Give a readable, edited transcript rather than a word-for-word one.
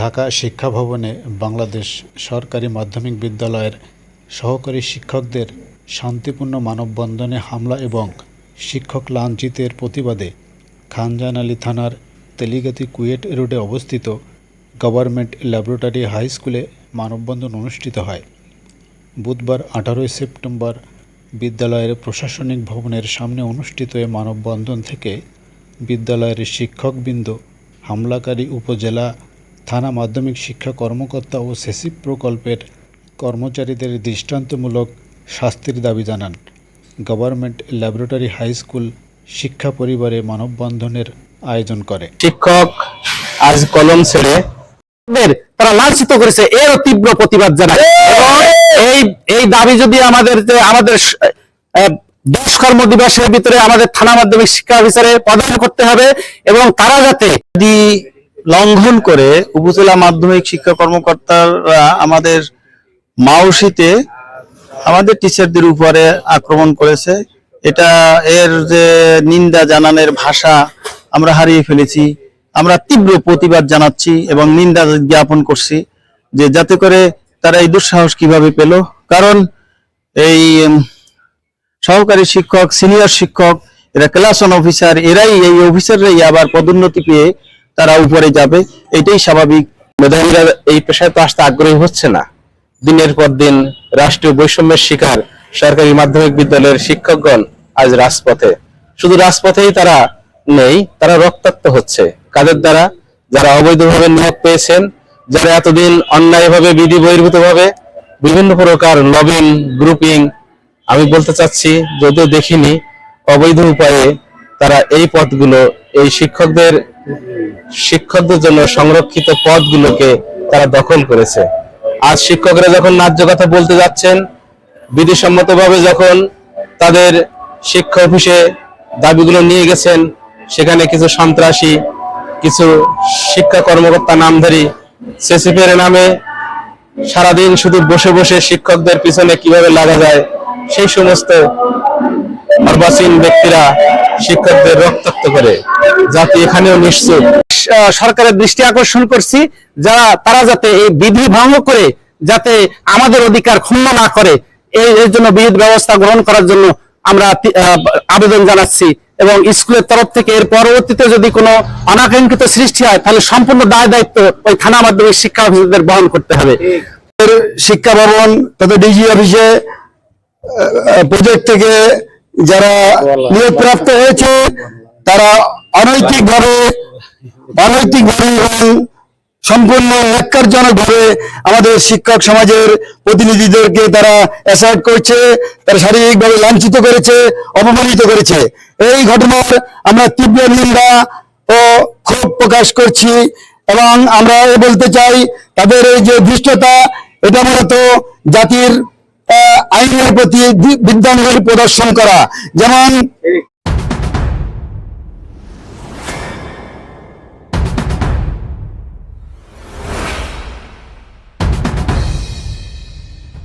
ঢাকা শিক্ষা ভবনে বাংলাদেশ সরকারি মাধ্যমিক বিদ্যালয়ের সহকারী শিক্ষকদের শান্তিপূর্ণ মানববন্ধনে হামলা এবং শিক্ষক লাঞ্ছিতের প্রতিবাদে খানজাহান থানার তেলিগাতি কুয়েট রোডে অবস্থিত গভর্নমেন্ট ল্যাবরেটরি হাই স্কুলে মানববন্ধন অনুষ্ঠিত হয়। বুধবার 18 সেপ্টেম্বর বিদ্যালয়ের প্রশাসনিক ভবনের সামনে অনুষ্ঠিত এই মানববন্ধন থেকে বিদ্যালয়ের শিক্ষকবৃন্দ হামলাকারী উপজেলা থানা মাধ্যমিক শিক্ষা কর্মকর্তা ও সেসিপ প্রকল্পের কর্মচারীদের দৃষ্টান্তমূলক শাস্তির দাবি জানান। গভর্নমেন্ট ল্যাবরেটরি হাই স্কুল শিক্ষা পরিবারে মানববন্ধনের আয়োজন করে। শিক্ষক আজ কলম ছেড়ে তারা লাঞ্ছিত করেছে, এর তীব্র প্রতিবাদ জানায় এবং এই দাবি যদি আমাদের 10 কর্মদিবসের ভিতরে আমাদের থানা মাধ্যমিক শিক্ষা অফিসারে প্রদান করতে হবে এবং তারা যাতে লঙ্ঘন করে উপজেলা মাধ্যমিক শিক্ষা কর্মকর্তারা আমাদের মাউসিতে আমাদের টিচারদের উপরে আক্রমণ করেছে। এর যে নিন্দা জানানোর ভাষা আমরা হারিয়ে ফেলেছি। আমরা তীব্র প্রতিবাদ জানাচ্ছি এবং নিন্দা জ্ঞাপন করছি যে যাতে করে তারা এই দুঃসাহস কিভাবে পেল। কারণ এই সহকারী শিক্ষক, সিনিয়র শিক্ষক, এরা ক্লাস ওয়ান অফিসার, এই অফিসাররাই আবার পদোন্নতি পেয়ে তারা উপরে যাবে, এটাই স্বাভাবিক। মেধাবীরা এই পেশায় তো আসতে আগ্রহী হচ্ছে না। দিনের পর দিন রাষ্ট্রীয় বৈষম্যের শিকার সরকারি মাধ্যমিক বিদ্যালয়ের শিক্ষকগণ আজ রাজপথে। শুধু রাজপথেই তারা নেই, তারা রক্তাক্ত হচ্ছে। কাদের দ্বারা? যারা অবৈধভাবে নিয়োগ পেয়েছেন, যারা এতদিন অন্যায়ভাবে বিধি বহির্ভূতভাবে বিভিন্ন প্রকার লবিং গ্রুপিং, আমি বলতে চাচ্ছি যদিও দেখিনি, অবৈধ উপায়ে তারা এই পদগুলো, এই শিক্ষকদের জন্য সংরক্ষিত পদগুলোকে তারা দখল করেছে। আজ শিক্ষকরা যখন ন্যায্য কথা বলতে যাচ্ছেন, বিধিসম্মতভাবে যখন তাদের শিক্ষা অফিসে দাবিগুলো নিয়ে গেছেন, সেখানে কিছু সন্ত্রাসী, কিছু শিক্ষা কর্মকর্তা নামধারী সেসিপের নামে সারাদিন শুধু বসে বসে শিক্ষকদের পিছনে কিভাবে লাগা যায় সেই সমস্ত অর্বাচীন ব্যক্তিরা শিক্ষকদের রক্তাক্ত করে। জাতি এখানেও নিশ্চুপ। সরকারের দৃষ্টি আকর্ষণ করছি তারা যাতে এই বিধি ভঙ্গ করে যাতে আমাদের অধিকার ক্ষুণ্ণ না করে, এর জন্য বিহিত ব্যবস্থা গ্রহণ করার জন্য আমরা আবেদন জানাচ্ছি এবং স্কুলের তরফ থেকে এর পরবর্তীতে যদি কোনো অনাকাঙ্ক্ষিত সৃষ্টি হয় তাহলে সম্পূর্ণ দায় দায়িত্ব ওই থানা মাধ্যমিক শিক্ষা অফিসারদের বহন করতে হবে। শিক্ষা ভবন তথা ডিজি অফিসে প্রজেক্ট থেকে যারা নিয়োগপ্রাপ্ত হয়েছে তারা অনৈতিকভাবে এবং সম্পূর্ণ ন্যাক্কারজনকভাবে আমাদের শিক্ষক সমাজের প্রতিনিধিদেরকে তারা অ্যাসাল্ট করছে, তারা শারীরিকভাবে লাঞ্ছিত করেছে, অপমানিত করেছে। এই ঘটনার আমরা তীব্র নিন্দা ও ক্ষোভ প্রকাশ করছি এবং আমরা বলতে চাই তাদের এই যে ধৃষ্টতা, এটা মূলত জাতির আইনের প্রতি বিদ্বেষ প্রদর্শন করা। যেমন